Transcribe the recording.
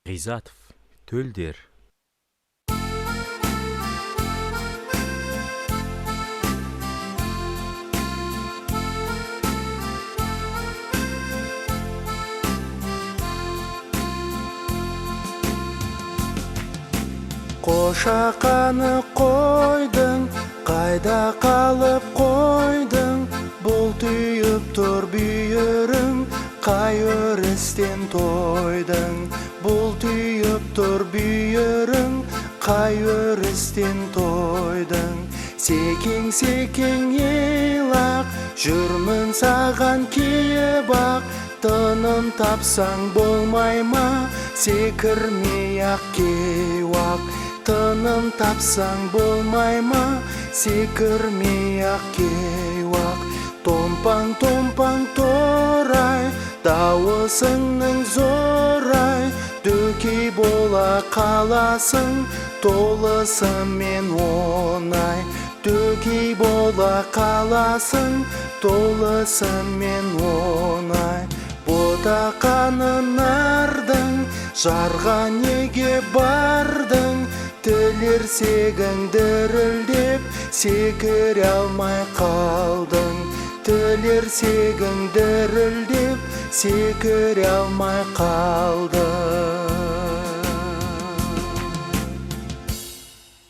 Ғизатов, төлдер. Қошақаны қойдың, қайда қалып қойдың? Бұл түйіп тұр бүйірің, қай өрістен тойдың? Бұл түйіп тұр бүйірің, қай өрістен тойдың? Секең елақ, жүрмін саған киіп-ақ, тыным тапсаң болмай ма? Секірмей-ақ кеуақ, тыным тапсаң болмай ма? Секірмей-ақ кеуақ. Томпаң торай, дауысыңның зорай, дөкей бола қаласың, толысымен оңай. Дөкей бола қаласың, толысымен оңай. Ботақанын ардың, жарға неге бардың? Тілерсегің дірілдеп, секіре алмай қалдың. Тілерсегің дірілдеп, секіре алмай қалдың.